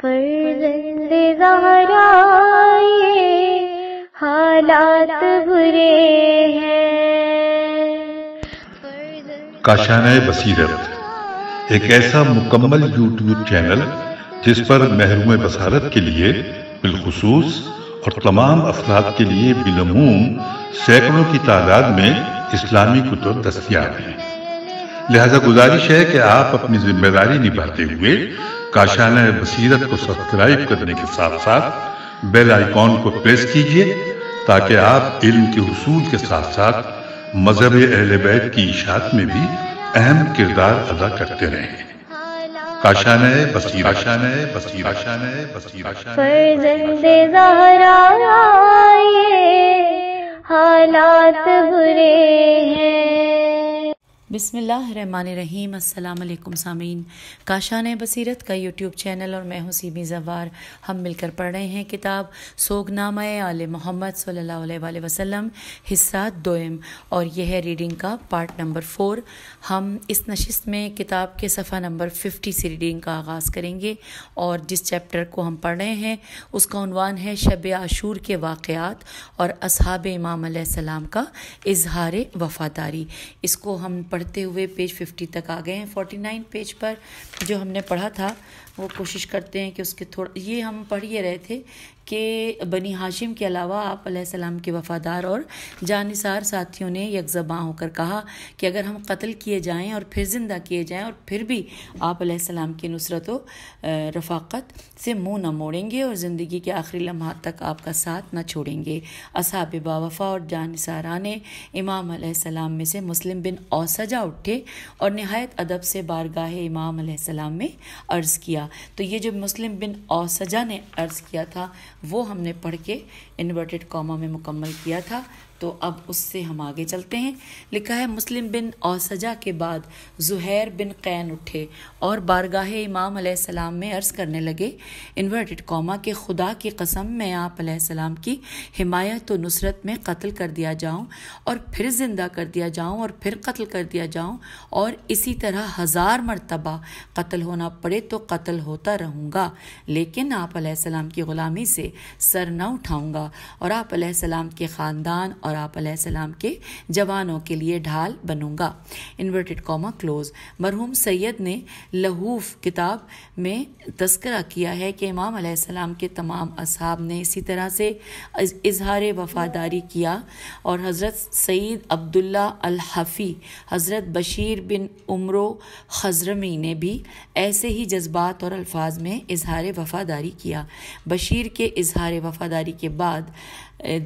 فرزند زہرا یہ حالات برے ہیں۔ کاشانۂ بصیرت ایک ایسا مکمل یوٹیوب چینل جس پر محروم بصارت کے لیے بالخصوص اور تمام افراد کے لیے بالعموم سینکڑوں کی تعداد میں اسلامی کتب دستیاب ہیں۔ لہذا گزارش ہے کہ آپ اپنی ذمہ داری نبھاتے ہوئے کاشانۂ بصیرت کو سبسکرائب کرنے کے ساتھ ساتھ بیل آئیکن کو پریس کیجئے تاکہ آپ علم کے حصول کے ساتھ ساتھ مذہب اہل بیت کی اشاعت میں بھی اہم کردار ادا کرتے رہیں۔ کاشانۂ بصیرت، فرزند زہرا یہ حالات برے ہیں۔ بسم اللہ الرحمن الرحیم۔ السلام علیکم سامعین، کاشانۂ بصیرت کا یوٹیوب چینل اور میں ہوں سیمی زوار، ہم مل کر پڑھ رہے ہیں کتاب سوگنامہ آل محمد صلی اللہ علیہ وآلہ وسلم حصہ دوئم، اور یہ ہے ریڈنگ کا پارٹ نمبر 4۔ ہم اس نشست میں کتاب کے صفحہ نمبر 50 سے ریڈنگ کا آغاز کریں گے، اور جس چیپٹر کو ہم پڑھ رہے ہیں اس کا عنوان ہے شب عاشور کے واقعات اور اصحاب امام علیہ السلام کا اظہار وفاداری۔ اس کو ہم پڑھتے ہوئے پیج 50 تک آ گئے ہیں۔ 49 پیج پر جو ہم نے پڑھا تھا وہ کوشش کرتے ہیں کہ اس کے یہ ہم پڑھ ہی رہے تھے کہ بنی ہاشم کے علاوہ آپ علیہ السلام کے وفادار اور جانثار ساتھیوں نے یک زباں ہو کر کہا کہ اگر ہم قتل کیے جائیں اور پھر زندہ کیے جائیں اور پھر بھی آپ علیہ السلام کی نصرت و رفاقت سے منہ نہ موڑیں گے اور زندگی کے آخری لمحات تک آپ کا ساتھ نہ چھوڑیں گے۔ اصحاب باوفا اور جانثاران امام علیہ السلام میں سے مسلم بن اوسجہ اٹھے اور نہایت ادب سے بارگاہ امام علیہ السلام میں عرض کیا۔ تو یہ جو مسلم بن اوسجہ نے عرض کیا تھا وہ ہم نے پڑھ کے انورٹڈ کاما میں مکمل کیا تھا، تو اب اس سے ہم آگے چلتے ہیں۔ لکھا ہے مسلم بن اوسجہ کے بعد زہیر بن قین اٹھے اور بارگاہ امام علیہ السلام میں عرض کرنے لگے، انورٹڈ کاما، کہ خدا کی قسم میں آپ علیہ السلام کی حمایت و نصرت میں قتل کر دیا جاؤں اور پھر زندہ کر دیا جاؤں اور پھر قتل کر دیا جاؤں اور اسی طرح 1000 مرتبہ قتل ہونا پڑے تو قتل ہوتا رہوں گا، لیکن آپ علیہ السلام کی غلامی سے سر نہ اٹھاؤں گا اور آپ علیہ السلام کے خاندان اور آپ علیہ السلام کے جوانوں کے لیے ڈھال بنوں گا۔ Inverted comma close. مرحوم سید نے لہوف کتاب میں تذکرہ کیا ہے کہ امام علیہ السلام کے تمام اصحاب نے اسی طرح سے اظہار وفاداری کیا، اور حضرت سید عبداللہ الحفی، حضرت بشیر بن عمرو خضرمی نے بھی ایسے ہی جذبات اور الفاظ میں اظہار وفاداری کیا۔ بشیر کے اظہار وفاداری کے بعد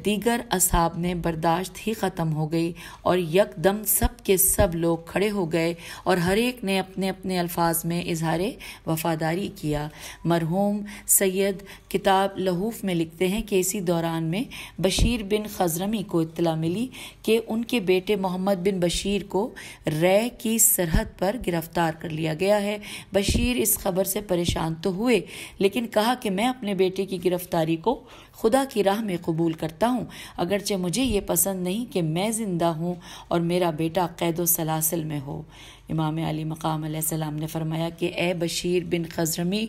دیگر اصحاب میں برداشت ہی ختم ہو گئی اور یک دم سب کے سب لوگ کھڑے ہو گئے اور ہر ایک نے اپنے اپنے الفاظ میں اظہار وفاداری کیا۔ مرحوم سید کتاب لہوف میں لکھتے ہیں کہ اسی دوران میں بشیر بن خضرمی کو اطلاع ملی کہ ان کے بیٹے محمد بن بشیر کو رے کی سرحد پر گرفتار کر لیا گیا ہے۔ بشیر اس خبر سے پریشان تو ہوئے، لیکن کہا کہ میں اپنے بیٹے کی گرفتاری کو خدا کی راہ میں قبول کرتا ہوں، اگرچہ مجھے یہ پسند نہیں کہ میں زندہ ہوں اور میرا بیٹا قید و سلاسل میں ہو۔ امام علی مقام علیہ السلام نے فرمایا کہ اے بشیر بن خضرمی،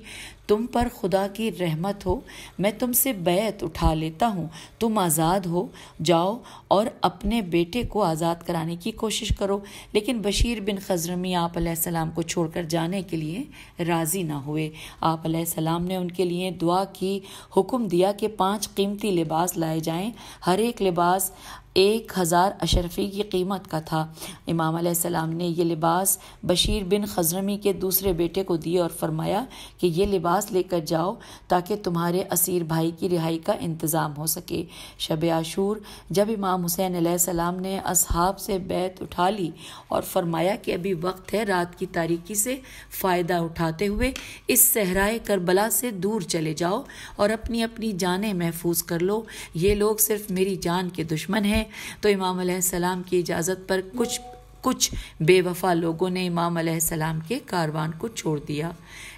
تم پر خدا کی رحمت ہو، میں تم سے بیعت اٹھا لیتا ہوں، تم آزاد ہو جاؤ اور اپنے بیٹے کو آزاد کرانے کی کوشش کرو۔ لیکن بشیر بن خضرمی آپ علیہ السلام کو چھوڑ کر جانے کے لیے راضی نہ ہوئے۔ آپ علیہ السلام نے ان کے لیے دعا کی، حکم دیا کہ 5 قیمتی لباس لائے جائیں، ہر ایک لباس 1000 اشرفی کی قیمت کا تھا۔ امام علیہ السلام نے یہ لباس بشیر بن خضرمی کے دوسرے بیٹے کو دیے اور فرمایا کہ یہ لباس لے کر جاؤ تاکہ تمہارے اسیر بھائی کی رہائی کا انتظام ہو سکے۔ شب عاشور جب امام حسین علیہ السلام نے اصحاب سے بیعت اٹھا لی اور فرمایا کہ ابھی وقت ہے، رات کی تاریکی سے فائدہ اٹھاتے ہوئے اس صحرائے کربلا سے دور چلے جاؤ اور اپنی اپنی جانیں محفوظ کر لو، یہ لوگ صرف میری جان کے دشمن ہیں۔ تو امام علیہ السلام کی اجازت پر کچھ بے وفا لوگوں نے امام علیہ السلام کے کاروان کو چھوڑ دیا۔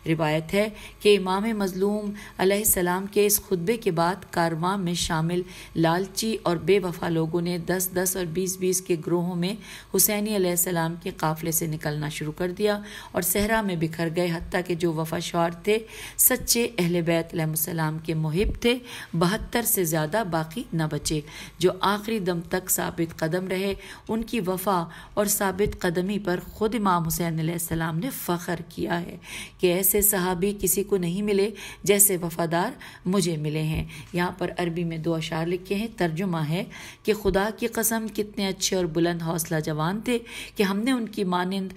روایت ہے کہ امام مظلوم علیہ السلام کے اس خطبے کے بعد کارواں میں شامل لالچی اور بے وفا لوگوں نے 10-10 اور 20-20 کے گروہوں میں حسینی علیہ السلام کے قافلے سے نکلنا شروع کر دیا اور صحرا میں بکھر گئے، حتیٰ کہ جو وفاشار تھے، سچے اہل بیت علیہ السلام کے محب تھے، 72 سے زیادہ باقی نہ بچے، جو آخری دم تک ثابت قدم رہے۔ ان کی وفا اور ثابت قدمی پر خود امام حسین علیہ السلام نے فخر کیا ہے کہ ایسے صحابی کسی کو نہیں ملے جیسے وفادار مجھے ملے ہیں۔ یہاں پر عربی میں 2 اشعار لکھے ہیں، ترجمہ ہے کہ خدا کی قسم کتنے اچھے اور بلند حوصلہ جوان تھے کہ ہم نے ان کی مانند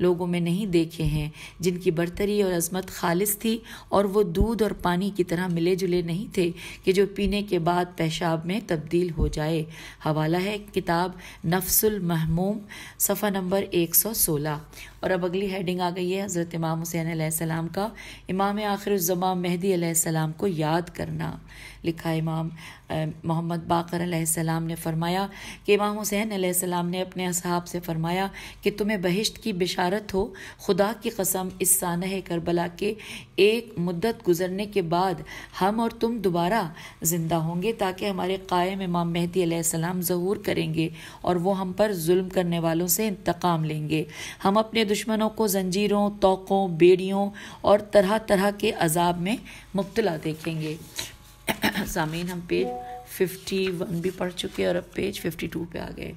لوگوں میں نہیں دیکھے ہیں جن کی برتری اور عظمت خالص تھی، اور وہ دودھ اور پانی کی طرح ملے جلے نہیں تھے کہ جو پینے کے بعد پیشاب میں تبدیل ہو جائے۔ حوالہ ہے کتاب نفس المحموم، صفحہ نمبر 116۔ اور اب اگلی ہیڈنگ آ گئی ہے حضرت امام حسین علیہ السلام کا امام آخر الزماں مہدی علیہ السلام کو یاد کرنا۔ لکھا امام محمد باقر علیہ السلام نے فرمایا کہ امام حسین علیہ السلام نے اپنے اصحاب سے فرمایا کہ تمہیں بہشت کی بشارت ہو، خدا کی قسم اس سانحہ کربلا کے ایک مدت گزرنے کے بعد ہم اور تم دوبارہ زندہ ہوں گے، تاکہ ہمارے قائم امام مہدی علیہ السلام ظہور کریں گے اور وہ ہم پر ظلم کرنے والوں سے انتقام لیں گے۔ ہم اپنے دشمنوں کو زنجیروں، توقوں، بیڑیوں اور طرح طرح کے عذاب میں مبتلا دیکھیں گے۔ سامعین، ہم پیج 51 بھی پڑھ چکے اور اب پیج 52 پہ آ گئے۔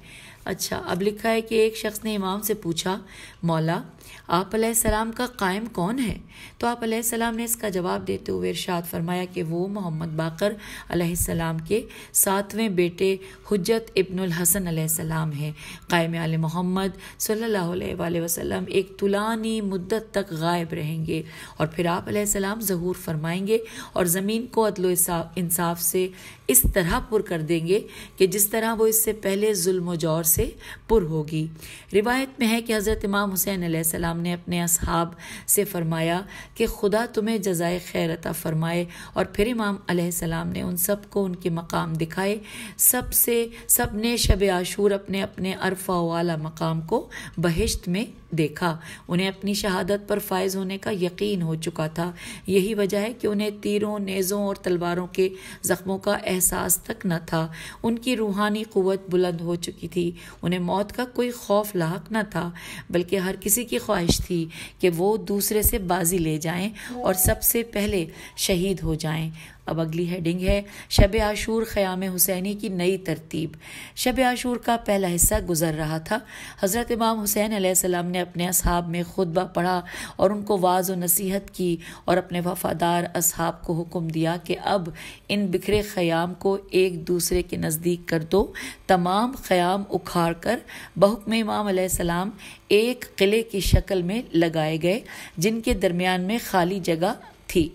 اچھا، اب لکھا ہے کہ ایک شخص نے امام سے پوچھا، مولا آپ علیہ السلام کا قائم کون ہے؟ تو آپ علیہ السلام نے اس کا جواب دیتے ہوئے ارشاد فرمایا کہ وہ محمد باقر علیہ السلام کے 7ویں بیٹے حجت ابن الحسن علیہ السلام ہیں۔ قائم آل محمد صلی اللہ علیہ وآلہ وسلم ایک طولانی مدت تک غائب رہیں گے اور پھر آپ علیہ السلام ظہور فرمائیں گے اور زمین کو عدل و انصاف سے اس طرح پر کر دیں گے کہ جس طرح وہ اس سے پہلے ظلم و جور سے پر ہوگی۔ روایت میں ہے کہ حضرت امام حسین علیہ السلام نے اپنے اصحاب سے فرمایا کہ خدا تمہیں جزائے خیر عطا فرمائے، اور پھر امام علیہ السلام نے ان سب کو ان کے مقام دکھائے۔ سب نے شب عاشور اپنے اپنے ارفع و اعلیٰ مقام کو بہشت میں دیکھا۔ انہیں اپنی شہادت پر فائز ہونے کا یقین ہو چکا تھا، یہی وجہ ہے کہ انہیں تیروں، نیزوں اور تلواروں کے زخموں کا احساس تک نہ تھا۔ ان کی روحانی قوت بلند ہو چکی تھی، انہیں موت کا کوئی خوف لاحق نہ تھا، بلکہ ہر کسی کی خواہش تھی کہ وہ دوسرے سے بازی لے جائیں اور سب سے پہلے شہید ہو جائیں۔ اب اگلی ہیڈنگ ہے شب عاشور خیام حسینی کی نئی ترتیب۔ شب عاشور کا پہلا حصہ گزر رہا تھا۔ حضرت امام حسین علیہ السلام نے اپنے اصحاب میں خطبہ پڑھا اور ان کو واعظ و نصیحت کی اور اپنے وفادار اصحاب کو حکم دیا کہ اب ان بکھرے خیام کو ایک دوسرے کے نزدیک کر دو۔ تمام خیام اکھاڑ کر بحکم امام علیہ السلام ایک قلعے کی شکل میں لگائے گئے جن کے درمیان میں خالی جگہ تھی۔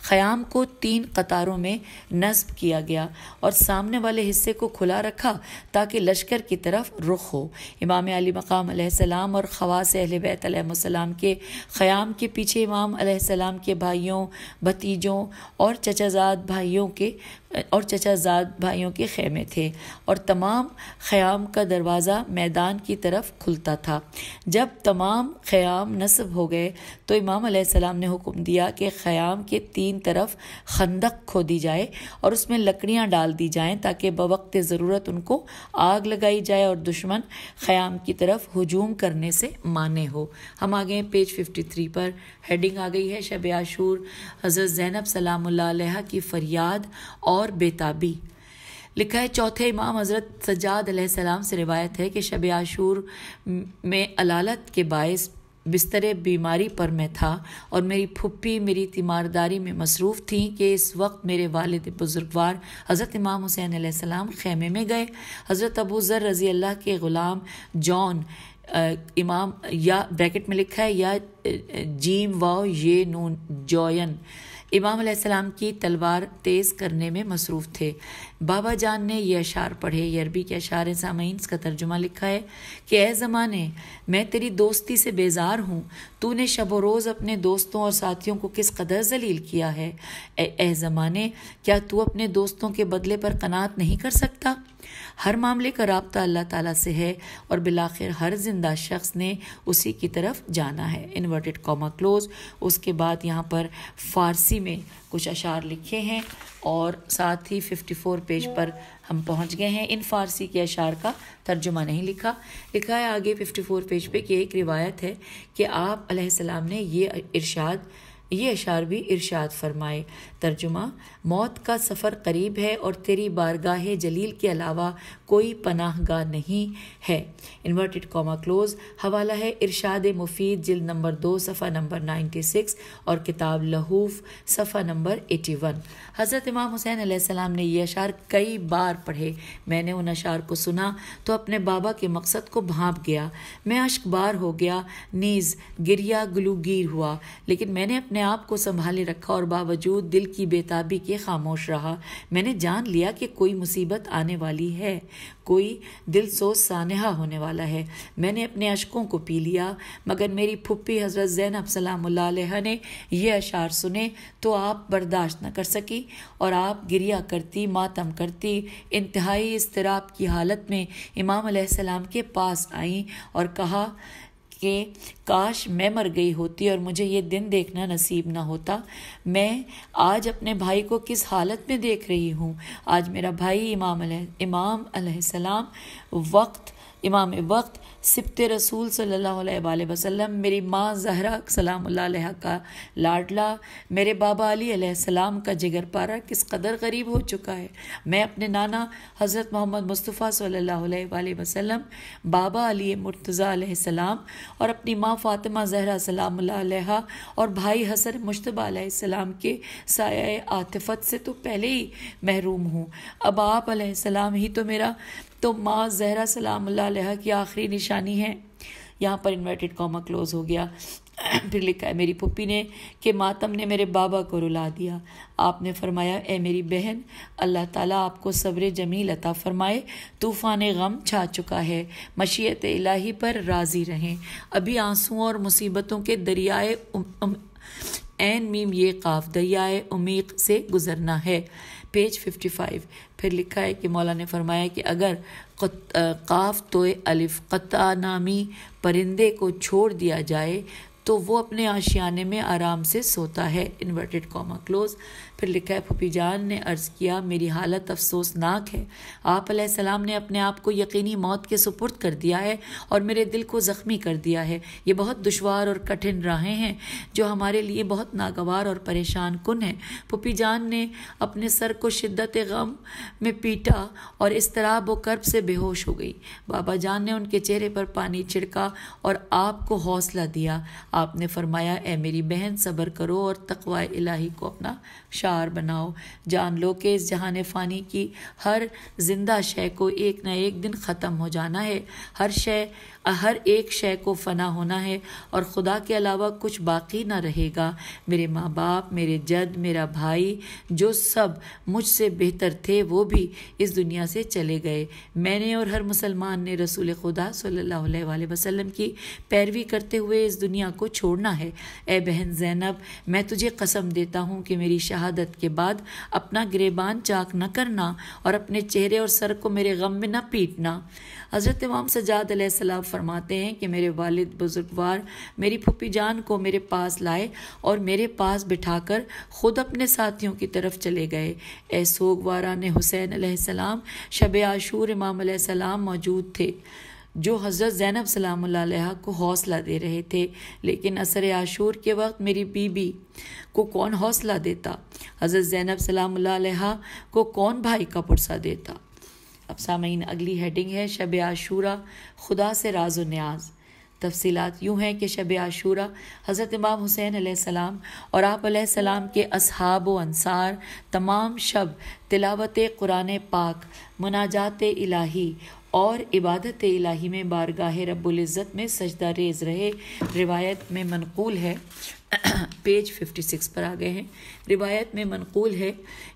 خیام کو 3 قطاروں میں نصب کیا گیا اور سامنے والے حصے کو کھلا رکھا تاکہ لشکر کی طرف رخ ہو۔ امام علی مقام علیہ السلام اور خواص اہل بیت علیہ السلام کے خیام کے پیچھے امام علیہ السلام کے بھائیوں، بھتیجوں اور چچا زاد بھائیوں کے خیمے تھے، اور تمام خیام کا دروازہ میدان کی طرف کھلتا تھا۔ جب تمام خیام نصب ہو گئے تو امام علیہ السلام نے حکم دیا کہ خیام کے 3 طرف خندق کھودی جائے اور اس میں لکڑیاں ڈال دی جائیں تاکہ بوقت ضرورت ان کو آگ لگائی جائے اور دشمن خیام کی طرف ہجوم کرنے سے مانے ہو۔ ہم آگے پیج 53 پر ہیڈنگ آ گئی ہے شب عاشور حضرت زینب سلام اللہ علیہ کی فریاد اور بیتابی۔ لکھا ہے چوتھے امام حضرت سجاد علیہ السلام سے روایت ہے کہ شب عاشور میں علالت کے باعث بستر بیماری پر میں تھا اور میری پھپھی میری تیمارداری میں مصروف تھیں کہ اس وقت میرے والد بزرگوار حضرت امام حسین علیہ السلام خیمے میں گئے۔ حضرت ابو ذر رضی اللہ کے غلام جون امام یا بریکٹ میں لکھا ہے یا جیم واو یہ نون جوین امام علیہ السلام کی تلوار تیز کرنے میں مصروف تھے۔ بابا جان نے یہ اشعار پڑھے، یہ عربی کے اشعار سامعین، اس کا ترجمہ لکھا ہے کہ اے زمانے میں تیری دوستی سے بیزار ہوں، تو نے شب و روز اپنے دوستوں اور ساتھیوں کو کس قدر ذلیل کیا ہے۔ اے زمانے کیا تو اپنے دوستوں کے بدلے پر قناعت نہیں کر سکتا؟ ہر معاملے کا رابطہ اللہ تعالیٰ سے ہے اور بالآخر ہر زندہ شخص نے اسی کی طرف جانا ہے. Inverted comma close. اس کے بعد یہاں پر فارسی میں کچھ اشعار لکھے ہیں اور ساتھ ہی 54 پیج پر ہم پہنچ گئے ہیں. ان فارسی کے اشعار کا ترجمہ نہیں لکھا ہے آگے 54 پیج پہ کہ ایک روایت ہے کہ آپ علیہ السلام نے یہ اشعار بھی ارشاد فرمائے. ترجمہ: موت کا سفر قریب ہے اور تیری بارگاہ جلیل کے علاوہ کوئی پناہ گاہ نہیں ہے. Inverted comma close. حوالہ ہے ارشاد مفید جلد نمبر 2 صفحہ نمبر 96 اور کتاب لہوف صفحہ نمبر 81. حضرت امام حسین علیہ السلام نے یہ اشعار کئی بار پڑھے. میں نے ان اشعار کو سنا تو اپنے بابا کے مقصد کو بھانپ گیا. میں اشک بار ہو گیا، نیز گریا گلوگیر ہوا، لیکن میں نے اپنے آپ کو سنبھالے رکھا اور باوجود دل کی بےتابی کے خاموش رہا. میں نے جان لیا کہ کوئی مصیبت آنے والی ہے، کوئی دل سوز سانحہ ہونے والا ہے. میں نے اپنے اشکوں کو پی لیا، مگر میری پھپھی حضرت زینب سلام اللہ علیہ نے یہ اشعار سنے تو آپ برداشت نہ کر سکی اور آپ گریا کرتی، ماتم کرتی، انتہائی اضطراب کی حالت میں امام علیہ السلام کے پاس آئیں اور کہا کہ کاش میں مر گئی ہوتی اور مجھے یہ دن دیکھنا نصیب نہ ہوتا. میں آج اپنے بھائی کو کس حالت میں دیکھ رہی ہوں. آج میرا بھائی امام علیہ السلام امام وقت سبت رسول صلی اللہ علیہ وآلہ وسلم، میری ماں زہرا سلام اللہ علیہ کا لاڈلا، میرے بابا علی علیہ السلام کا جگر پارا کس قدر غریب ہو چکا ہے. میں اپنے نانا حضرت محمد مصطفیٰ صلی اللہ علیہ وآلہ وسلم، بابا علی مرتضیٰ علیہ السلام اور اپنی ماں فاطمہ زہرا سلام اللہ علیہ اور بھائی حسن مجتبیٰ علیہ السلام کے سایہ عاطفت سے تو پہلے ہی محروم ہوں. اب آپ علیہ السلام ہی تو ماں زہرا سلام اللہ علیہ کی آخری نشانی ہے. یہاں پر انورٹڈ کاما کلوز ہو گیا. پھر لکھا ہے میری پھپھی نے کہ ماتم نے میرے بابا کو رلا دیا. آپ نے فرمایا اے میری بہن، اللہ تعالیٰ آپ کو صبر جمیل عطا فرمائے. طوفان غم چھا چکا ہے، مشیت الہی پر راضی رہیں. ابھی آنسوؤں اور مصیبتوں کے دریائے عین میم یہ قاف دریائے عمیق سے گزرنا ہے. پیج 55. پھر لکھا ہے کہ مولا نے فرمایا کہ اگر قاف تو الف قطع نامی پرندے کو چھوڑ دیا جائے تو وہ اپنے آشیانے میں آرام سے سوتا ہے. Inverted comma close. پھر لکھا ہے پھوپھی جان نے عرض کیا میری حالت افسوسناک ہے. آپ علیہ السلام نے اپنے آپ کو یقینی موت کے سپرد کر دیا ہے اور میرے دل کو زخمی کر دیا ہے. یہ بہت دشوار اور کٹھن راہیں ہیں جو ہمارے لیے بہت ناگوار اور پریشان کن ہیں. پھوپھی جان نے اپنے سر کو شدت غم میں پیٹا اور اضطراب و کرب سے بے ہوش ہو گئی. بابا جان نے ان کے چہرے پر پانی چھڑکا اور آپ کو حوصلہ دیا. آپ نے فرمایا اے میری بہن صبر کرو اور تقوی الہی کو اپنا شعار بناؤ. جان لو کہ اس جہان فانی کی ہر زندہ شے کو ایک نہ ایک دن ختم ہو جانا ہے. ہر ایک شے کو فنا ہونا ہے اور خدا کے علاوہ کچھ باقی نہ رہے گا. میرے ماں باپ، میرے جد، میرا بھائی جو سب مجھ سے بہتر تھے وہ بھی اس دنیا سے چلے گئے. میں نے اور ہر مسلمان نے رسول خدا صلی اللہ علیہ وآلہ وسلم کی پیروی کرتے ہوئے اس دنیا کو چھوڑنا ہے. اے بہن زینب، میں تجھے قسم دیتا ہوں کہ میری شہادت کے بعد اپنا گریبان چاک نہ کرنا اور اپنے چہرے اور سر کو میرے غم میں نہ پیٹنا. حضرت امام سجاد علیہ السلام فرماتے ہیں کہ میرے والد بزرگوار میری پھوپھی جان کو میرے پاس لائے اور میرے پاس بٹھا کر خود اپنے ساتھیوں کی طرف چلے گئے. اے سوگواران حسین علیہ السلام، شب عاشور امام علیہ السلام موجود تھے جو حضرت زینب سلام اللہ علیہ کو حوصلہ دے رہے تھے، لیکن عصر عاشور کے وقت میری بیوی کو کون حوصلہ دیتا؟ حضرت زینب سلام اللہ علیہ کو کون بھائی کا پرسہ دیتا؟ اب سامعین اگلی ہیڈنگ ہے شب عاشورہ، خدا سے راز و نیاز. تفصیلات یوں ہیں کہ شب عاشورہ حضرت امام حسین علیہ السلام اور آپ علیہ السلام کے اصحاب و انصار تمام شب تلاوت قرآن پاک، مناجات الہی اور عبادت الہی میں بارگاہ رب العزت میں سجدہ ریز رہے. روایت میں منقول ہے پیج 56 پر آ گئے ہیں۔ روایت میں منقول ہے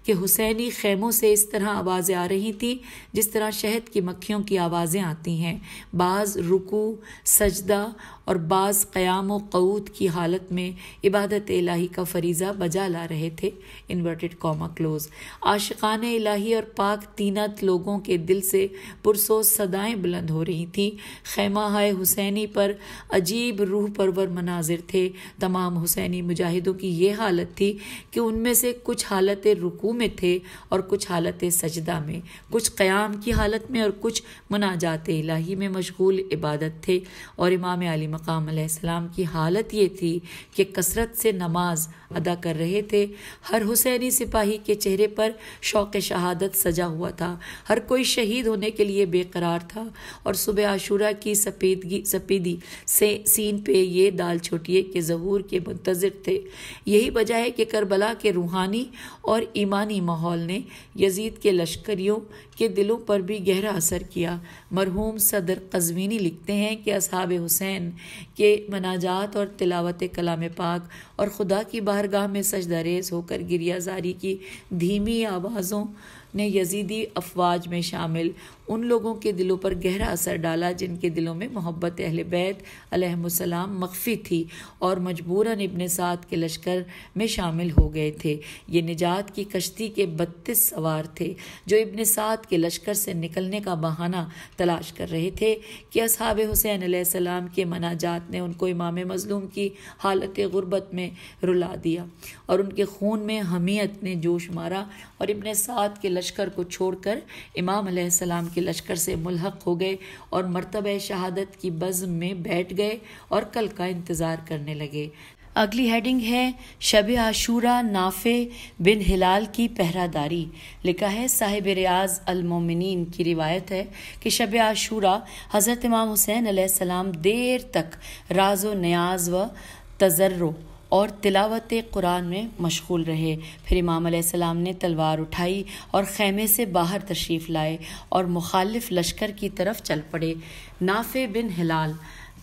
کہ حسینی خیموں سے اس طرح آوازیں آ رہی تھیں جس طرح شہد کی مکھیوں کی آوازیں آتی ہیں۔ بعض رکوع، سجدہ اور بعض قیام و قعود کی حالت میں عبادت الہی کا فریضہ بجا لا رہے تھے۔ Inverted comma close. عاشقان الہی اور پاک طینت لوگوں کے دل سے پرسوز صدائیں بلند ہو رہی تھیں۔ خیمہ ہائے حسینی پر عجیب روح پرور مناظر تھے۔ تمام حسینی مجاہدوں کی یہ حالت تھی کہ ان میں سے کچھ حالت رکوع میں تھے اور کچھ حالت سجدہ میں، کچھ قیام کی حالت میں اور کچھ مناجات الہی میں مشغول عبادت تھے، اور امام علی مقام علیہ السلام کی حالت یہ تھی کہ کثرت سے نماز ادا کر رہے تھے۔ ہر حسینی سپاہی کے چہرے پر شوق شہادت سجا ہوا تھا، ہر کوئی شہید ہونے کے لیے بے قرار تھا، اور صبح عاشورہ کی سپیدی سے سین پہ یہ دال چھوٹیے کے ظہور کے منتظر تھے۔ یہی وجہ ہے کہ کربلا کے روحانی اور ایمانی ماحول نے یزید کے لشکریوں کے دلوں پر بھی گہرا اثر کیا۔ مرحوم صدر قزوینی لکھتے ہیں کہ اصحاب حسین کے مناجات اور تلاوت کلام پاک اور خدا کی بارگاہ میں سجدہ ریز ہو کر گریہ زاری کی دھیمی آوازوں نے یزیدی افواج میں شامل ان لوگوں کے دلوں پر گہرا اثر ڈالا جن کے دلوں میں محبت اہل بیت علیہم السلام مخفی تھی اور مجبوراً ابن سعد کے لشکر میں شامل ہو گئے تھے۔ یہ نجات کی کشتی کے 32 سوار تھے جو ابن سعد کے لشکر سے نکلنے کا بہانہ تلاش کر رہے تھے کہ اصحاب حسین علیہ السلام کے مناجات نے ان کو امام مظلوم کی حالت غربت میں رلا دیا، اور ان کے خون میں حمیت نے جوش مارا، اور ابن سعد کے لشکر کو چھوڑ کر امام علیہ السلام کے لشکر سے ملحق ہو گئے اور مرتبہ شہادت کی بزم میں بیٹھ گئے اور کل کا انتظار کرنے لگے۔ اگلی ہیڈنگ ہے شب عاشورہ نافع بن ہلال کی پہرہ داری۔ لکھا ہے صاحب ریاض المومنین کی روایت ہے کہ شب عاشورہ حضرت امام حسین علیہ السلام دیر تک راز و نیاز و تضرع اور تلاوت قرآن میں مشغول رہے۔ پھر امام علیہ السلام نے تلوار اٹھائی اور خیمے سے باہر تشریف لائے اور مخالف لشکر کی طرف چل پڑے۔ نافع بن ہلال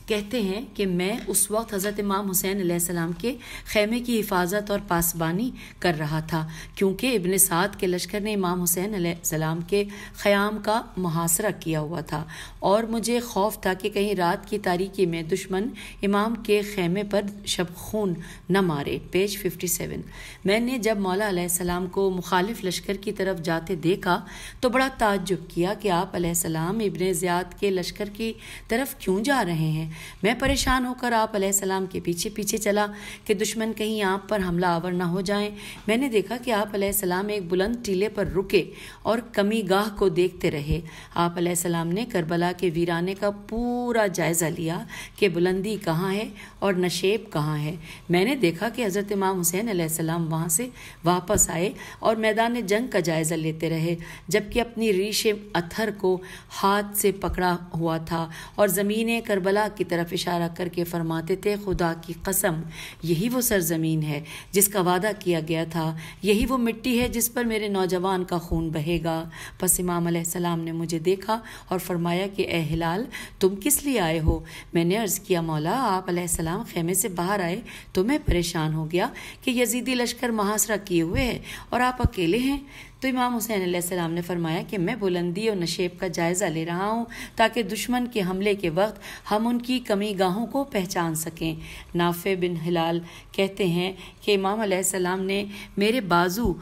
کہتے ہیں کہ میں اس وقت حضرت امام حسین علیہ السلام کے خیمے کی حفاظت اور پاسبانی کر رہا تھا، کیونکہ ابن سعد کے لشکر نے امام حسین علیہ السلام کے خیام کا محاصرہ کیا ہوا تھا، اور مجھے خوف تھا کہ کہیں رات کی تاریکی میں دشمن امام کے خیمے پر شب خون نہ مارے۔ پیج 57۔ میں نے جب مولا علیہ السلام کو مخالف لشکر کی طرف جاتے دیکھا تو بڑا تعجب کیا کہ آپ علیہ السلام ابن زیاد کے لشکر کی طرف کیوں جا رہے ہیں۔ میں پریشان ہو کر آپ علیہ السلام کے پیچھے پیچھے چلا کہ دشمن کہیں آپ پر حملہ آور نہ ہو جائیں۔ میں نے دیکھا کہ آپ علیہ السلام ایک بلند ٹیلے پر رکے اور کمی گاہ کو دیکھتے رہے۔ آپ علیہ السلام نے کربلا کے ویرانے کا پورا جائزہ لیا کہ بلندی کہاں ہے اور نشیب کہاں ہے۔ میں نے دیکھا کہ حضرت امام حسین علیہ السلام وہاں سے واپس آئے اور میدان جنگ کا جائزہ لیتے رہے، جبکہ اپنی ریش اتھر کو ہاتھ سے پکڑا ہوا تھا اور زمین کربلا کی طرف اشارہ کر کے فرماتے تھے، خدا کی قسم یہی وہ سرزمین ہے جس کا وعدہ کیا گیا تھا، یہی وہ مٹی ہے جس پر میرے نوجوان کا خون بہے گا۔ پس امام علیہ السلام نے مجھے دیکھا اور فرمایا کہ اے ہلال، تم کس لیے آئے ہو؟ میں نے عرض کیا، مولا آپ علیہ السلام خیمے سے باہر آئے تو میں پریشان ہو گیا کہ یزیدی لشکر محاصرہ کیے ہوئے ہے اور آپ اکیلے ہیں۔ تو امام حسین علیہ السلام نے فرمایا کہ میں بلندی اور نشیب کا جائزہ لے رہا ہوں تاکہ دشمن کے حملے کے وقت ہم ان کی کمی گاہوں کو پہچان سکیں۔ نافع بن ہلال کہتے ہیں کہ امام علیہ السلام نے میرے بازو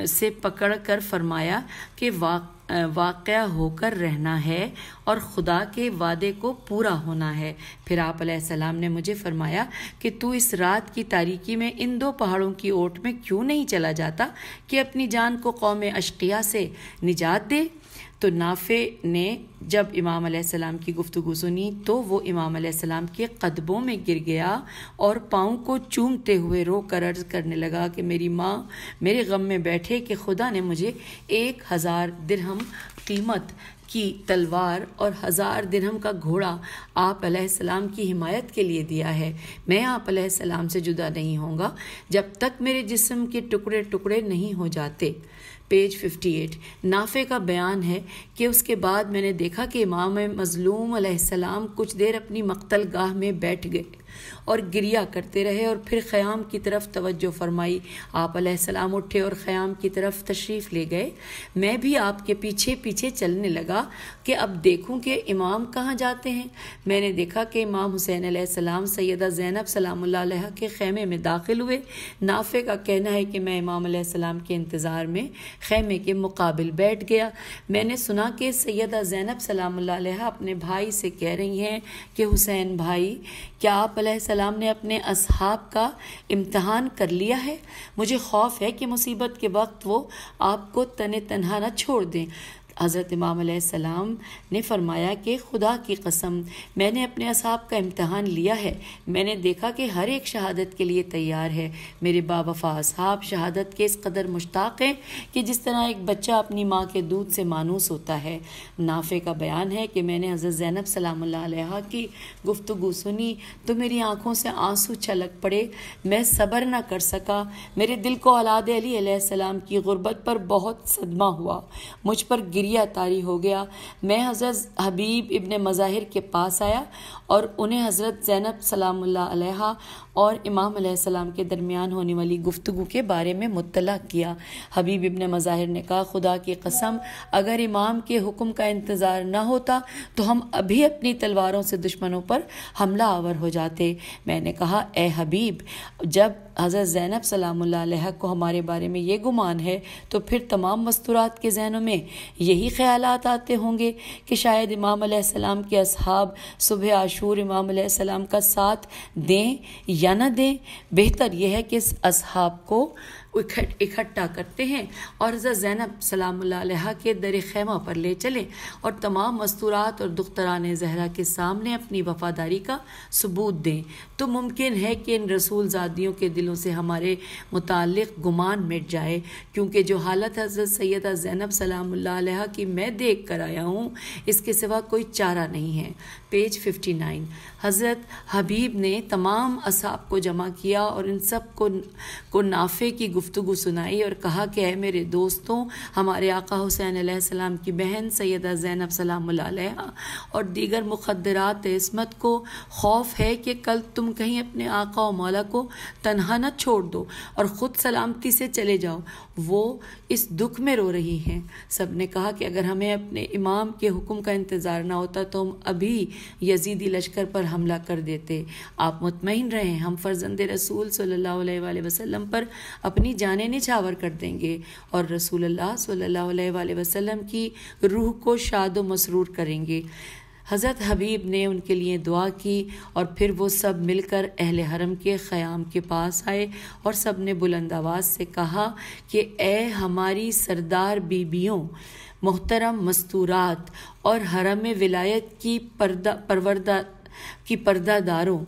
سے پکڑ کر فرمایا کہ واقعہ ہو کر رہنا ہے اور خدا کے وعدے کو پورا ہونا ہے۔ پھر آپ علیہ السلام نے مجھے فرمایا کہ تو اس رات کی تاریکی میں ان 2 پہاڑوں کی اوٹ میں کیوں نہیں چلا جاتا کہ اپنی جان کو قوم اشقیاء سے نجات دے۔ تو نافع نے جب امام علیہ السلام کی گفتگو سنی تو وہ امام علیہ السلام کے قدموں میں گر گیا اور پاؤں کو چومتے ہوئے رو کر عرض کرنے لگا کہ میری ماں میرے غم میں بیٹھے کہ خدا نے مجھے 1000 درہم قیمت کی تلوار اور 1000 درہم کا گھوڑا آپ علیہ السلام کی حمایت کے لیے دیا ہے۔ میں آپ علیہ السلام سے جدا نہیں ہوں گا جب تک میرے جسم کے ٹکڑے ٹکڑے نہیں ہو جاتے۔ پیج 58۔ نافع کا بیان ہے کہ اس کے بعد میں نے دیکھا کہ امام مظلوم علیہ السلام کچھ دیر اپنی مقتل گاہ میں بیٹھ گئے اور گریہ کرتے رہے اور پھر خیام کی طرف توجہ فرمائی۔ آپ علیہ السلام اٹھے اور خیام کی طرف تشریف لے گئے۔ میں بھی آپ کے پیچھے پیچھے چلنے لگا کہ اب دیکھوں کہ امام کہاں جاتے ہیں۔ میں نے دیکھا کہ امام حسین علیہ السلام سیدہ زینب سلام اللہ علیہ کے خیمے میں داخل ہوئے۔ نافع کا کہنا ہے کہ میں امام علیہ السلام کے انتظار میں خیمے کے مقابل بیٹھ گیا۔ میں نے سنا کہ سیدہ زینب سلام اللہ علیہ اپنے بھائی سے کہہ رہی ہیں کہ حسین بھائی، کیا آپ علیہ السلام نے اپنے اصحاب کا امتحان کر لیا ہے؟ مجھے خوف ہے کہ مصیبت کے وقت وہ آپ کو تنے تنہا نہ چھوڑ دیں۔ حضرت امام علیہ السلام نے فرمایا کہ خدا کی قسم میں نے اپنے اصحاب کا امتحان لیا ہے۔ میں نے دیکھا کہ ہر ایک شہادت کے لیے تیار ہے۔ میرے باوفا اصحاب شہادت کے اس قدر مشتاق ہیں کہ جس طرح ایک بچہ اپنی ماں کے دودھ سے مانوس ہوتا ہے۔ نافع کا بیان ہے کہ میں نے حضرت زینب سلام اللہ علیہ کی گفتگو سنی تو میری آنکھوں سے آنسو چھلک پڑے۔ میں صبر نہ کر سکا۔ میرے دل کو اولاد علی علیہ السلام کی غربت پر بہت صدمہ ہوا۔ مجھ پر گریہ طاری ہو گیا۔ میں حضرت حبیب ابن مظاہر کے پاس آیا اور انہیں حضرت زینب سلام اللہ علیہ اور امام علیہ السلام کے درمیان ہونے والی گفتگو کے بارے میں مطلع کیا۔ حبیب ابن مظاہر نے کہا، خدا کی قسم اگر امام کے حکم کا انتظار نہ ہوتا تو ہم ابھی اپنی تلواروں سے دشمنوں پر حملہ آور ہو جاتے۔ میں نے کہا، اے حبیب، جب حضرت زینب سلام اللہ علیہ کو ہمارے بارے میں یہ گمان ہے تو پھر تمام مستورات کے ذہنوں میں یہی خیالات آتے ہوں گے کہ شاید امام علیہ السلام کے اصحاب صبح عاشور امام علیہ السلام کا ساتھ دیں یا نہ دیں۔ بہتر یہ ہے کہ اس اصحاب کو اکٹھا کرتے ہیں اور حضرت زینب سلام اللہ علیہ کے در خیمہ پر لے چلیں اور تمام مستورات اور دختران زہرا کے سامنے اپنی وفاداری کا ثبوت دیں، تو ممکن ہے کہ ان رسول زادیوں کے دلوں سے ہمارے متعلق گمان مٹ جائے، کیونکہ جو حالت حضرت سیدہ زینب سلام اللہ علیہ کی میں دیکھ کر آیا ہوں اس کے سوا کوئی چارہ نہیں ہے۔ پیج 59۔ حضرت حبیب نے تمام اصحاب کو جمع کیا اور ان سب کو نافع کی گفتگو سنائی اور کہا کہ اے میرے دوستوں، ہمارے آقا حسین علیہ السلام کی بہن سیدہ زینب سلام اللہ علیہ اور دیگر مخدرات عصمت کو خوف ہے کہ کل تم کہیں اپنے آقا و مولا کو تنہا نہ چھوڑ دو اور خود سلامتی سے چلے جاؤ۔ وہ اس دکھ میں رو رہی ہیں۔ سب نے کہا کہ اگر ہمیں اپنے امام کے حکم کا انتظار نہ ہوتا تو ہم ابھی یزیدی لشکر پر حملہ کر دیتے۔ آپ مطمئن رہیں، ہم فرزند رسول صلی اللہ علیہ وآلہ وسلم پر اپنی جانیں نچھاور کر دیں گے اور رسول اللہ صلی اللہ علیہ وآلہ وسلم کی روح کو شاد و مسرور کریں گے۔ حضرت حبیب نے ان کے لیے دعا کی اور پھر وہ سب مل کر اہل حرم کے خیام کے پاس آئے اور سب نے بلند آواز سے کہا کہ اے ہماری سردار بیبیوں، محترم مستورات اور حرم ولایت کی پردہ داروں،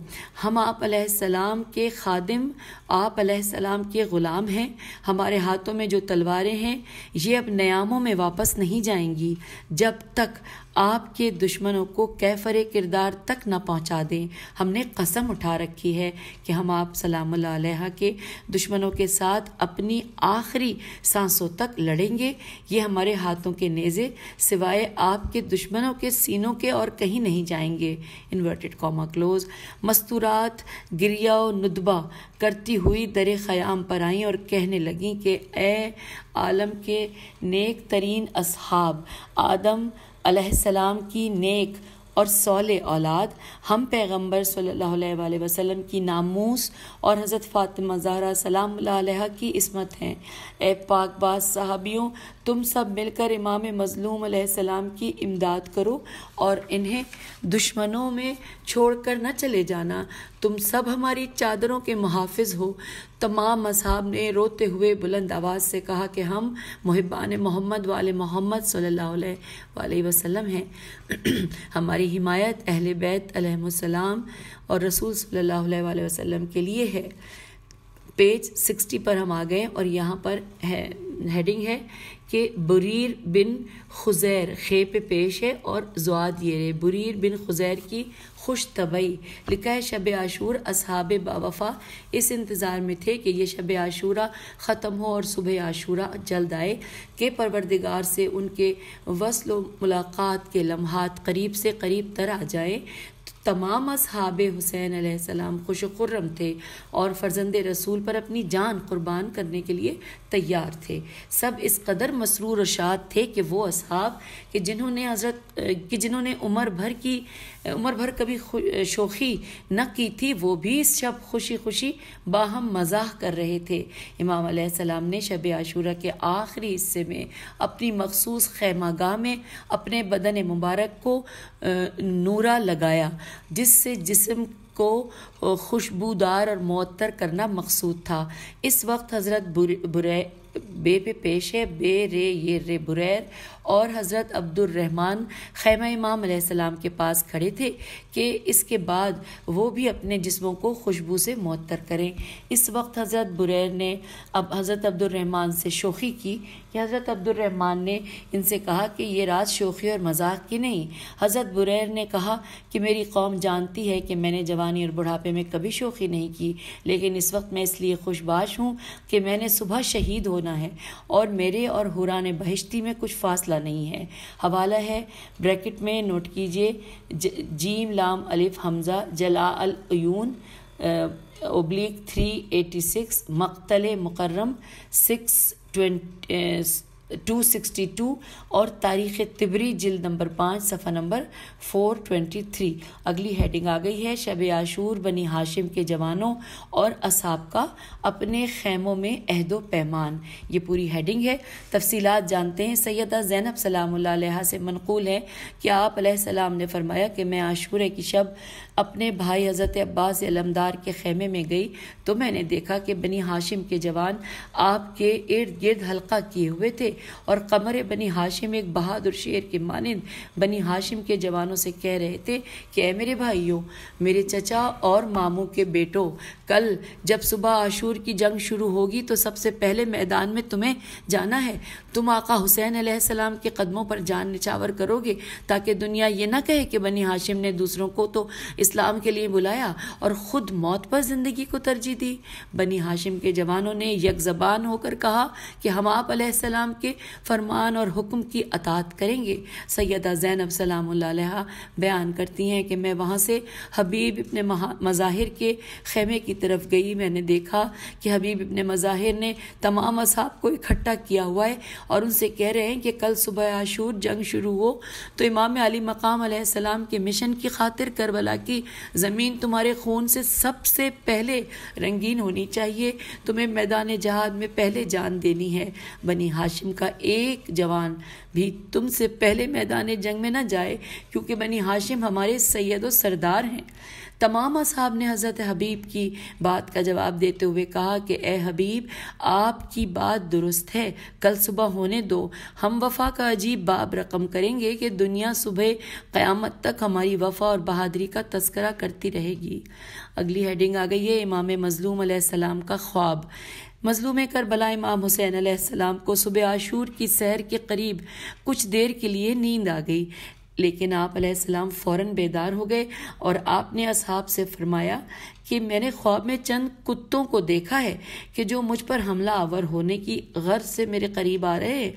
ہم آپ علیہ السلام کے خادم، آپ علیہ السلام کے غلام ہیں۔ ہمارے ہاتھوں میں جو تلواریں ہیں یہ اب نیاموں میں واپس نہیں جائیں گی جب تک آپ کے دشمنوں کو کیفر کردار تک نہ پہنچا دیں۔ ہم نے قسم اٹھا رکھی ہے کہ ہم آپ سلام اللہ علیہ کے دشمنوں کے ساتھ اپنی آخری سانسوں تک لڑیں گے۔ یہ ہمارے ہاتھوں کے نیزے سوائے آپ کے دشمنوں کے سینوں کے اور کہیں نہیں جائیں گے۔ Inverted comma close. مستورات گریہ و ندبہ کرتی ہوئی در خیام پر آئیں اور کہنے لگیں کہ اے عالم کے نیک ترین اصحاب، آدم علیہ السلام کی نیک اور صالح اولاد، ہم پیغمبر صلی اللہ علیہ وآلہ وسلم کی ناموس اور حضرت فاطمہ زہرا سلام اللہ علیہ کی عصمت ہیں۔ اے پاک باز صحابیوں، تم سب مل کر امام مظلوم علیہ السلام کی امداد کرو اور انہیں دشمنوں میں چھوڑ کر نہ چلے جانا۔ تم سب ہماری چادروں کے محافظ ہو۔ تمام اصحاب نے روتے ہوئے بلند آواز سے کہا کہ ہم محبان محمد وآل محمد صلی اللہ علیہ وآلہ وسلم ہیں۔ ہماری حمایت اہل بیت علیہ السلام اور رسول صلی اللہ علیہ وآلہ وسلم کے لیے ہے۔ پیج 60 پر ہم آ گئے اور یہاں پر ہے ہیڈنگ ہے کہ بریر بن خزیر خے پہ پیش ہے اور زواد یہ رہے بریر بن خزیر کی خوش طبعی. لکھا ہے شب عاشور اصحاب باوفا اس انتظار میں تھے کہ یہ شب عاشورہ ختم ہو اور صبح عاشورہ جلد آئے کہ پروردگار سے ان کے وصل و ملاقات کے لمحات قریب سے قریب تر آ جائیں. تمام اصحاب حسین علیہ السلام خوش و خرم تھے اور فرزند رسول پر اپنی جان قربان کرنے کے لیے تیار تھے. سب اس قدر مسرور و شاد تھے کہ وہ اصحاب کہ جنہوں نے عمر بھر کبھی شوخی نہ کی تھی وہ بھی اس شب خوشی خوشی باہم مزاح کر رہے تھے. امام علیہ السلام نے شب عاشورہ کے آخری حصے میں اپنی مخصوص خیمہ گاہ میں اپنے بدن مبارک کو نورا لگایا جس سے جسم کو خوشبودار اور معطر کرنا مقصود تھا. اس وقت حضرت بے پہ پیش ہے بے رے یہ رے بریر اور حضرت عبد الرحمن خیمہ امام علیہ السلام کے پاس کھڑے تھے کہ اس کے بعد وہ بھی اپنے جسموں کو خوشبو سے معطر کریں. اس وقت حضرت بریر نے اب حضرت عبد الرحمن سے شوخی کی کہ حضرت عبد الرحمن نے ان سے کہا کہ یہ رات شوخی اور مذاق کی نہیں. حضرت بریر نے کہا کہ میری قوم جانتی ہے کہ میں نے جوانی اور بڑھاپے میں کبھی شوخی نہیں کی، لیکن اس وقت میں اس لیے خوشباش ہوں کہ میں نے صبح شہید ہونا ہے اور میرے اور حوران بہشتی میں کچھ فاصلہ نہیں ہے. حوالہ ہے بریکٹ میں نوٹ کیجئے جیم لام الف حمزہ جلا العیون /386 مقتل مکرم 262 اور تاریخ طبری جلد نمبر 5 صفحہ نمبر 423. اگلی ہیڈنگ آ گئی ہے شب عاشور بنی ہاشم کے جوانوں اور اصحاب کا اپنے خیموں میں عہد و پیمان. یہ پوری ہیڈنگ ہے. تفصیلات جانتے ہیں. سیدہ زینب سلام اللہ علیہا سے منقول ہے کہ آپ علیہ السلام نے فرمایا کہ میں عاشورے کی شب اپنے بھائی حضرت عباس علمدار کے خیمے میں گئی تو میں نے دیکھا کہ بنی ہاشم کے جوان آپ کے ارد گرد حلقہ کیے ہوئے تھے اور قمر بنی ہاشم ایک بہادر شیر کے مانند بنی ہاشم کے جوانوں سے کہہ رہے تھے کہ اے میرے بھائیوں، میرے چچا اور ماموں کے بیٹوں، کل جب صبح عاشور کی جنگ شروع ہوگی تو سب سے پہلے میدان میں تمہیں جانا ہے. تم آقا حسین علیہ السلام کے قدموں پر جان نچھاور کرو گے تاکہ دنیا یہ نہ کہے کہ بنی ہاشم نے دوسروں کو تو اسلام کے لیے بلایا اور خود موت پر زندگی کو ترجیح دی. بنی ہاشم کے جوانوں نے یک زبان ہو کر کہا کہ ہم آپ علیہ السلام کے فرمان اور حکم کی اطاعت کریں گے. سیدہ زینب سلام اللہ علیہا بیان کرتی ہیں کہ میں وہاں سے حبیب ابن مظاہر کے خیمے کی طرف گئی. میں نے دیکھا کہ حبیب ابن مظاہر نے تمام اصحاب کو اکٹھا کیا ہوا ہے اور ان سے کہہ رہے ہیں کہ کل صبح عاشور جنگ شروع ہو تو امام علی مقام علیہ السلام کے مشن کی خاطر کربلا کی زمین تمہارے خون سے سب سے پہلے رنگین ہونی چاہیے. تمہیں میدان جہاد میں پہلے جان دینی ہے. بنی ہاشم کا ایک جوان بھی تم سے پہلے میدان جنگ میں نہ جائے کیونکہ بنی ہاشم ہمارے سید و سردار ہیں. تمام اصحاب نے حضرت حبیب کی بات کا جواب دیتے ہوئے کہا کہ اے حبیب، آپ کی بات درست ہے، کل صبح ہونے دو. ہم وفا کا عجیب باب رقم کریں گے کہ دنیا صبح قیامت تک ہماری وفا اور بہادری کا تذکرہ کرتی رہے گی. اگلی ہیڈنگ آ گئی ہے امام مظلوم علیہ السلام کا خواب. مظلوم کربلا امام حسین علیہ السلام کو صبح عاشور کی سحر کے قریب کچھ دیر کے لیے نیند آ گئی، لیکن آپ علیہ السلام فوراً بیدار ہو گئے اور آپ نے اصحاب سے فرمایا کہ میں نے خواب میں چند کتوں کو دیکھا ہے کہ جو مجھ پر حملہ آور ہونے کی غرض سے میرے قریب آ رہے ہیں.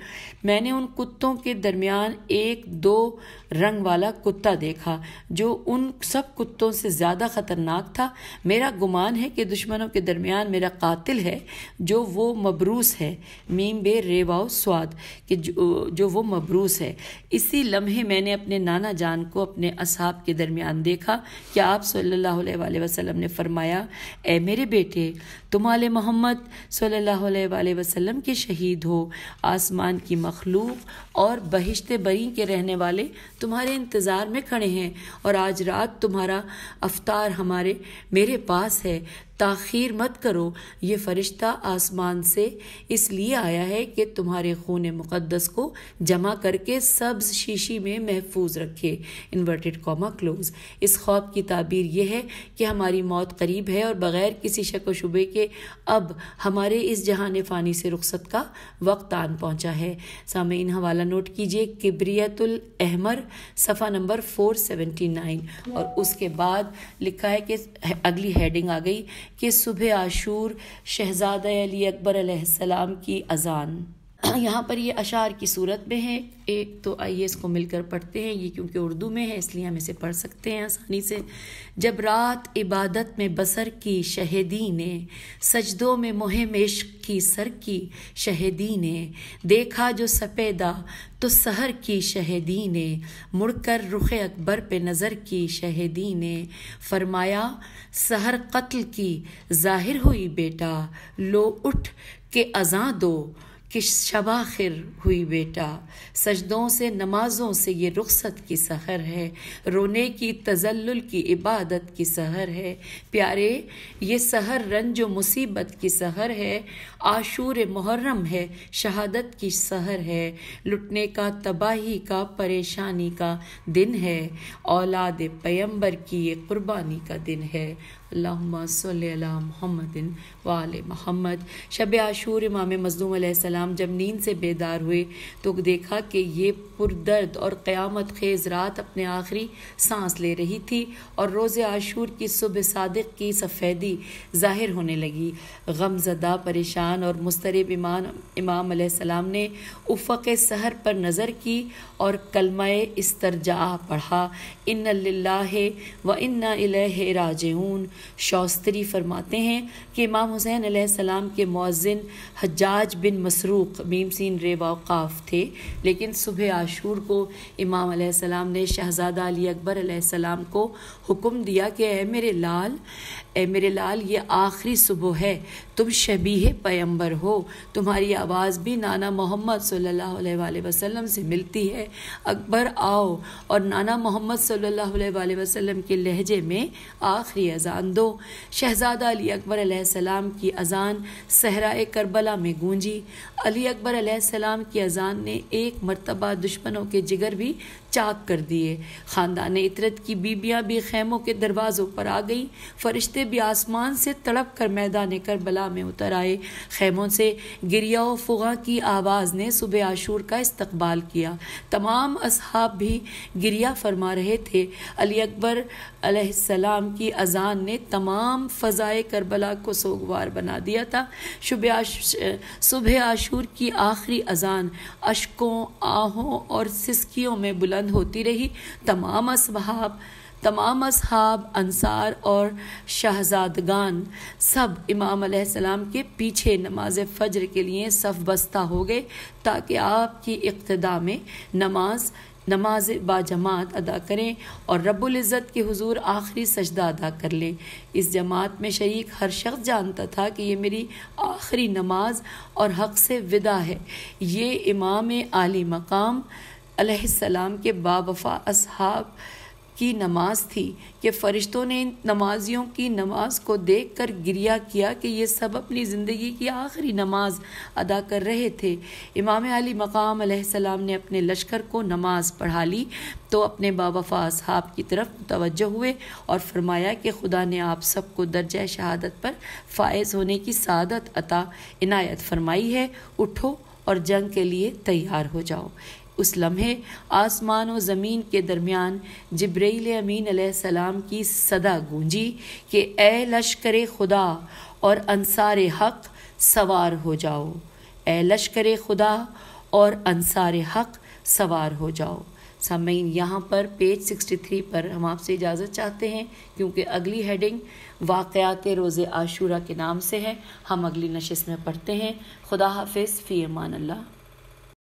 میں نے ان کتوں کے درمیان ایک 2 رنگ والا کتا دیکھا جو ان سب کتوں سے زیادہ خطرناک تھا. میرا گمان ہے کہ دشمنوں کے درمیان میرا قاتل ہے جو وہ مبروس ہے، میم بے ری واو سواد، کہ جو وہ مبروس ہے. اسی لمحے میں نے اپنے نانا جان کو اپنے اصحاب کے درمیان دیکھا کہ آپ صلی اللہ علیہ وآلہ وسلم نے فرمایا، اے میرے بیٹے، تم آل محمد صلی اللہ علیہ وآلہ وسلم کے شہید ہو. آسمان کی مخلوق اور بہشت بری کے رہنے والے تمہارے انتظار میں کھڑے ہیں اور آج رات تمہارا افطار میرے پاس ہے. تاخیر مت کرو، یہ فرشتہ آسمان سے اس لیے آیا ہے کہ تمہارے خون مقدس کو جمع کر کے سبز شیشی میں محفوظ رکھے، انورٹڈ کاما کلوز۔ اس خواب کی تعبیر یہ ہے کہ ہماری موت قریب ہے اور بغیر کسی شک و شبے کے اب ہمارے اس جہان فانی سے رخصت کا وقت آن پہنچا ہے۔ سامعین حوالہ نوٹ کیجئے، کبریت الاحمر صفحہ نمبر 479، اور اس کے بعد لکھا ہے کہ اگلی ہیڈنگ آ گئی کہ صبح عاشور شہزادہ علی اکبر علیہ السلام کی اذان۔ یہاں پر یہ اشعار کی صورت میں ہے، ایک تو آئیے اس کو مل کر پڑھتے ہیں، یہ کیونکہ اردو میں ہے اس لیے ہم اسے پڑھ سکتے ہیں آسانی سے۔ جب رات عبادت میں بسر کی شہیدی نے، سجدوں میں مہم عشق کی سر کی شہیدی نے، دیکھا جو سپیدہ تو سحر کی شہیدی نے، مڑ کر رخ اکبر پہ نظر کی شہیدی نے، فرمایا سحر قتل کی ظاہر ہوئی بیٹا، لو اٹھ کے اذاں دو کہ شب آخر ہوئی بیٹا، سجدوں سے نمازوں سے یہ رخصت کی سحر ہے، رونے کی تذلل کی عبادت کی سحر ہے، پیارے یہ سحر رنج و مصیبت کی سحر ہے، عاشور محرم ہے، شہادت کی سحر ہے، لٹنے کا تباہی کا پریشانی کا دن ہے، اولاد پیمبر کی یہ قربانی کا دن ہے۔ اللہم صلی علی محمد وآل محمد۔ شب عاشور امام مظلوم علیہ السلام جب نیند سے بیدار ہوئے تو دیکھا کہ یہ پردرد اور قیامت خیز رات اپنے آخری سانس لے رہی تھی اور روز عاشور کی صبح صادق کی سفیدی ظاہر ہونے لگی۔ غم زدہ، پریشان اور مضطرب امام علیہ السلام نے افق سحر پر نظر کی اور کلمہ استرجاع پڑھا، ان للہ و انا الیہ راجعون۔ شوستری فرماتے ہیں کہ امام حسین علیہ السلام کے مؤذن حجاج بن مسروق میم سین رے واو قاف تھے، لیکن صبح عاشور کو امام علیہ السلام نے شہزادہ علی اکبر علیہ السلام کو حکم دیا کہ اے میرے لال یہ آخری صبح ہے، تم شبیہ پیمبر ہو، تمہاری آواز بھی نانا محمد صلی اللہ علیہ وآلہ وسلم سے ملتی ہے، اکبر آؤ اور نانا محمد صلی اللہ علیہ وآلہ وسلم کے لہجے میں آخری اذان دو۔ شہزادہ علی اکبر علیہ السلام کی اذان صحرائے کربلا میں گونجی۔ علی اکبر علیہ السلام کی اذان نے ایک مرتبہ دشمنوں کے جگر بھی چاک کر دیے۔ خاندان عطرت کی بیبیاں بھی خیموں کے دروازوں پر آ گئی، فرشتے بھی آسمان سے تڑپ کر میدان کربلا میں اتر آئے۔ خیموں سے گریہ و فغاں کی آواز نے صبح عاشور کا استقبال کیا، تمام اصحاب بھی گریہ فرما رہے تھے۔ علی اکبر علیہ السلام کی اذان نے تمام فضائے کربلا کو سوگوار بنا دیا تھا۔ صبح عاشور کی آخری اذان اشکوں، آہوں اور سسکیوں میں بلند ہوتی رہی۔ تمام اصحاب، انصار اور شہزادگان سب امام علیہ السلام کے پیچھے نماز فجر کے لیے صف بستہ ہو گئے تاکہ آپ کی اقتداء میں نماز باجماعت ادا کریں اور رب العزت کے حضور آخری سجدہ ادا کر لیں۔ اس جماعت میں شریک ہر شخص جانتا تھا کہ یہ میری آخری نماز اور حق سے وداع ہے۔ یہ امام عالی مقام علیہ السلام کے باوفا اصحاب کی نماز تھی کہ فرشتوں نے ان نمازیوں کی نماز کو دیکھ کر گریہ کیا کہ یہ سب اپنی زندگی کی آخری نماز ادا کر رہے تھے۔ امام علی مقام علیہ السلام نے اپنے لشکر کو نماز پڑھا لی تو اپنے باوفا اصحاب کی طرف متوجہ ہوئے اور فرمایا کہ خدا نے آپ سب کو درجہ شہادت پر فائز ہونے کی سعادت عطا عنایت فرمائی ہے، اٹھو اور جنگ کے لیے تیار ہو جاؤ۔ اس لمحے آسمان و زمین کے درمیان جبرائیل امین علیہ السلام کی صدا گونجی کہ اے لشکر خدا اور انصار حق سوار ہو جاؤ، اے لشکر خدا اور انصار حق سوار ہو جاؤ۔ سامعین یہاں پر پیج 63 پر ہم آپ سے اجازت چاہتے ہیں کیونکہ اگلی ہیڈنگ واقعات روز عاشورہ کے نام سے ہے۔ ہم اگلی نشست میں پڑھتے ہیں۔ خدا حافظ، فی امان اللہ۔